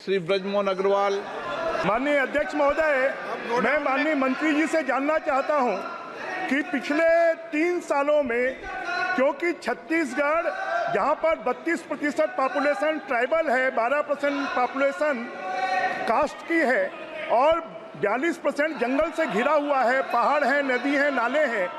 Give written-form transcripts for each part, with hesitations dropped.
श्री ब्रजमोहन अग्रवाल। माननीय अध्यक्ष महोदय, मैं माननीय मंत्री जी से जानना चाहता हूं कि पिछले 3 सालों में, क्योंकि छत्तीसगढ़ जहां पर 32% पॉपुलेशन ट्राइबल है, 12% पॉपुलेशन कास्ट की है और 42% जंगल से घिरा हुआ है, पहाड़ है, नदी है, नाले हैं,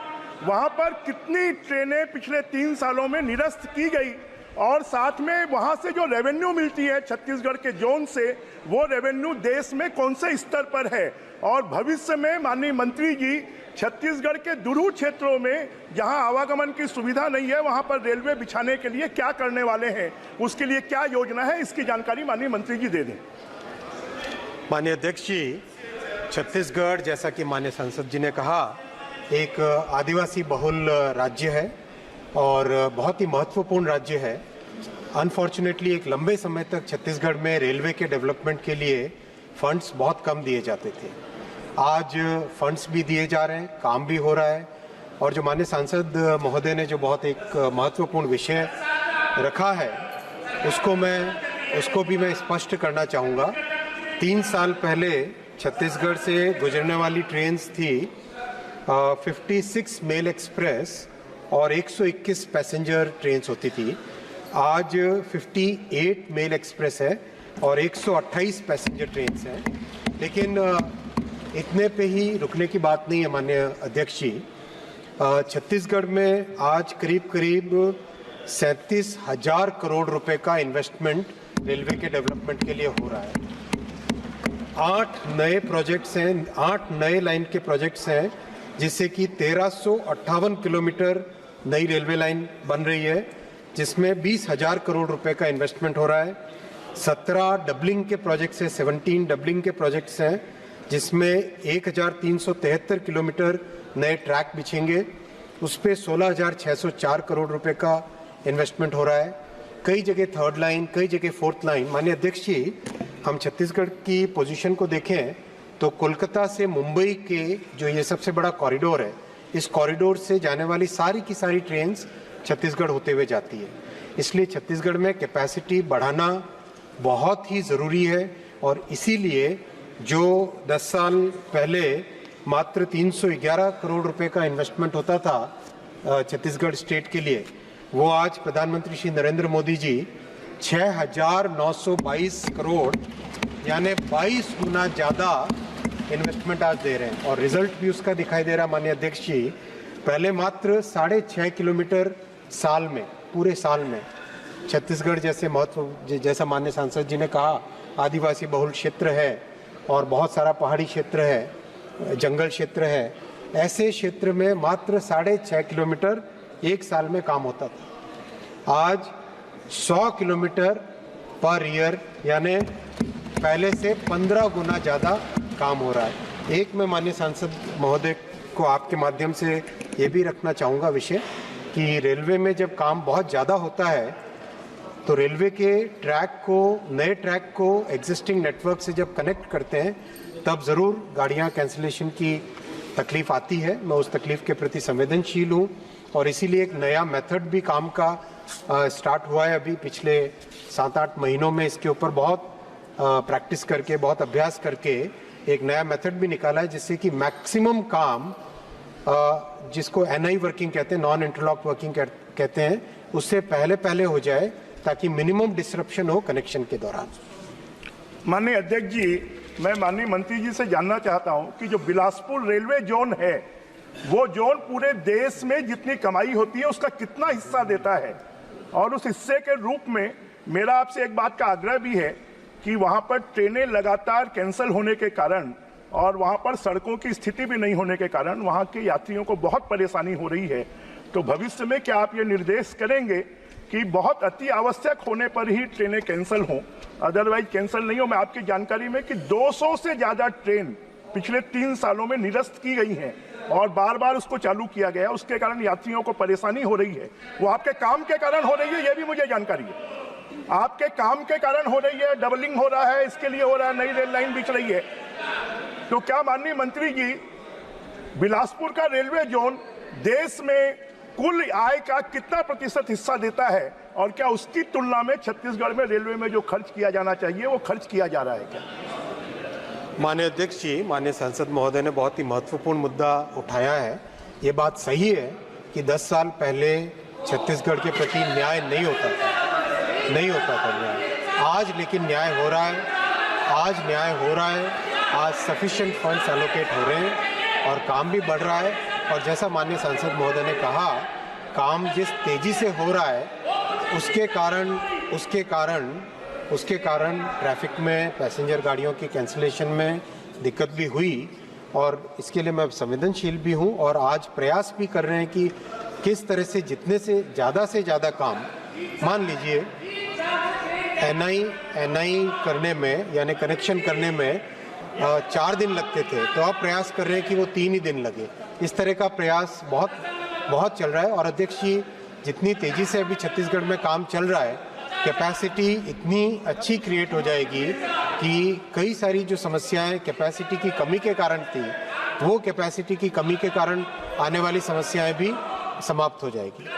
वहां पर कितनी ट्रेनें पिछले 3 सालों में निरस्त की गई और साथ में वहां से जो रेवेन्यू मिलती है छत्तीसगढ़ के जोन से, वो रेवेन्यू देश में कौन से स्तर पर है और भविष्य में माननीय मंत्री जी छत्तीसगढ़ के दूर क्षेत्रों में जहां आवागमन की सुविधा नहीं है वहां पर रेलवे बिछाने के लिए क्या करने वाले हैं, उसके लिए क्या योजना है, इसकी जानकारी माननीय मंत्री जी दे दें। माननीय अध्यक्ष जी, छत्तीसगढ़ जैसा कि माननीय सांसद जी ने कहा, एक आदिवासी बहुल राज्य है और बहुत ही महत्वपूर्ण राज्य है। अनफॉर्चुनेटली एक लंबे समय तक छत्तीसगढ़ में रेलवे के डेवलपमेंट के लिए फंड्स बहुत कम दिए जाते थे। आज फंड्स भी दिए जा रहे हैं, काम भी हो रहा है और जो माननीय सांसद महोदय ने जो बहुत एक महत्वपूर्ण विषय रखा है उसको भी मैं स्पष्ट करना चाहूँगा। 3 साल पहले छत्तीसगढ़ से गुजरने वाली ट्रेन्स थी 56 मेल एक्सप्रेस और 121 पैसेंजर ट्रेन्स होती थी। आज 58 मेल एक्सप्रेस है और 128 पैसेंजर ट्रेन्स हैं। लेकिन इतने पे ही रुकने की बात नहीं है माननीय अध्यक्ष जी। छत्तीसगढ़ में आज करीब 37,000 करोड़ रुपए का इन्वेस्टमेंट रेलवे के डेवलपमेंट के लिए हो रहा है। 8 नए प्रोजेक्ट्स हैं, 8 नए लाइन के प्रोजेक्ट्स हैं, जिससे कि 1358 किलोमीटर नई रेलवे लाइन बन रही है, जिसमें 20,000 करोड़ रुपए का इन्वेस्टमेंट हो रहा है। 17 डबलिंग के प्रोजेक्ट्स हैं, 17 डबलिंग के प्रोजेक्ट्स हैं, जिसमें 1,373 किलोमीटर नए ट्रैक बिछेंगे। उस पर 16,604 करोड़ रुपए का इन्वेस्टमेंट हो रहा है। कई जगह 3rd लाइन, कई जगह 4th लाइन। माननीय अध्यक्ष जी, हम छत्तीसगढ़ की पोजीशन को देखें तो कोलकाता से मुंबई के जो ये सबसे बड़ा कॉरिडोर है, इस कॉरिडोर से जाने वाली सारी की सारी ट्रेन्स छत्तीसगढ़ होते हुए जाती है। इसलिए छत्तीसगढ़ में कैपेसिटी बढ़ाना बहुत ही ज़रूरी है और इसीलिए जो 10 साल पहले मात्र 311 करोड़ रुपए का इन्वेस्टमेंट होता था छत्तीसगढ़ स्टेट के लिए, वो आज प्रधानमंत्री श्री नरेंद्र मोदी जी 6,922 करोड़ यानी 22 गुना ज़्यादा इन्वेस्टमेंट आज दे रहे हैं और रिजल्ट भी उसका दिखाई दे रहा। माननीय अध्यक्ष जी, पहले मात्र 6.5 किलोमीटर साल में, पूरे साल में छत्तीसगढ़ जैसा माननीय सांसद जी ने कहा, आदिवासी बहुल क्षेत्र है और बहुत सारा पहाड़ी क्षेत्र है, जंगल क्षेत्र है, ऐसे क्षेत्र में मात्र 6.5 किलोमीटर एक साल में काम होता था। आज 100 किलोमीटर पर ईयर यानी पहले से 15 गुना ज़्यादा काम हो रहा है। एक मैं माननीय सांसद महोदय को आपके माध्यम से ये भी रखना चाहूँगा विषय कि रेलवे में जब काम बहुत ज़्यादा होता है तो रेलवे के ट्रैक को, नए ट्रैक को एग्जिस्टिंग नेटवर्क से जब कनेक्ट करते हैं तब ज़रूर गाड़ियाँ कैंसिलेशन की तकलीफ़ आती है। मैं उस तकलीफ़ के प्रति संवेदनशील हूँ और इसीलिए एक नया मेथड भी काम का स्टार्ट हुआ है। अभी पिछले 7-8 महीनों में इसके ऊपर बहुत प्रैक्टिस करके, बहुत अभ्यास करके एक नया मेथड भी निकाला है, जिससे कि मैक्सिमम काम जिसको NI वर्किंग कहते हैं, नॉन इंटरलॉक वर्किंग कहते हैं, उससे पहले हो जाए ताकि मिनिमम डिसरप्शन हो कनेक्शन के दौरान। माननीय अध्यक्ष जी, मैं माननीय मंत्री जी से जानना चाहता हूं कि जो बिलासपुर रेलवे जोन है, वो जोन पूरे देश में जितनी कमाई होती है उसका कितना हिस्सा देता है और उस हिस्से के रूप में मेरा आपसे एक बात का आग्रह भी है कि वहां पर ट्रेनें लगातार कैंसिल होने के कारण और वहां पर सड़कों की स्थिति भी नहीं होने के कारण वहां के यात्रियों को बहुत परेशानी हो रही है। तो भविष्य में क्या आप ये निर्देश करेंगे कि बहुत अति आवश्यक होने पर ही ट्रेनें कैंसिल हों, अदरवाइज कैंसिल नहीं हो? मैं आपकी जानकारी में कि 200 से ज़्यादा ट्रेन पिछले 3 सालों में निरस्त की गई हैं और बार बार उसको चालू किया गया, उसके कारण यात्रियों को परेशानी हो रही है। वो आपके काम के कारण हो रही है, ये भी मुझे जानकारी है। आपके काम के कारण हो रही है, डबलिंग हो रहा है, इसके लिए हो रहा है, नई रेल लाइन बिछ रही है। तो क्या माननीय मंत्री जी, बिलासपुर का रेलवे जोन देश में कुल आय का कितना प्रतिशत हिस्सा देता है और क्या उसकी तुलना में छत्तीसगढ़ में रेलवे में जो खर्च किया जाना चाहिए वो खर्च किया जा रहा है क्या? माननीय अध्यक्ष जी, माननीय सांसद महोदय ने बहुत ही महत्वपूर्ण मुद्दा उठाया है। ये बात सही है कि 10 साल पहले छत्तीसगढ़ के प्रति न्याय नहीं होता था न्याय। आज लेकिन न्याय हो रहा है, आज सफिशिएंट फंड्स एलोकेट हो रहे हैं और काम भी बढ़ रहा है। और जैसा माननीय सांसद महोदय ने कहा, काम जिस तेजी से हो रहा है उसके कारण ट्रैफिक में, पैसेंजर गाड़ियों की कैंसिलेशन में दिक्कत भी हुई और इसके लिए मैं संवेदनशील भी हूं और आज प्रयास भी कर रहे हैं कि किस तरह से जितने से ज़्यादा काम, मान लीजिए एनआई करने में यानी कनेक्शन करने में 4 दिन लगते थे, तो अब प्रयास कर रहे हैं कि वो 3 ही दिन लगे। इस तरह का प्रयास बहुत चल रहा है। और अध्यक्ष जी, जितनी तेजी से अभी छत्तीसगढ़ में काम चल रहा है, कैपेसिटी इतनी अच्छी क्रिएट हो जाएगी कि कई सारी जो समस्याएं कैपेसिटी की कमी के कारण थी, वो कैपेसिटी की कमी के कारण आने वाली समस्याएं भी समाप्त हो जाएगी।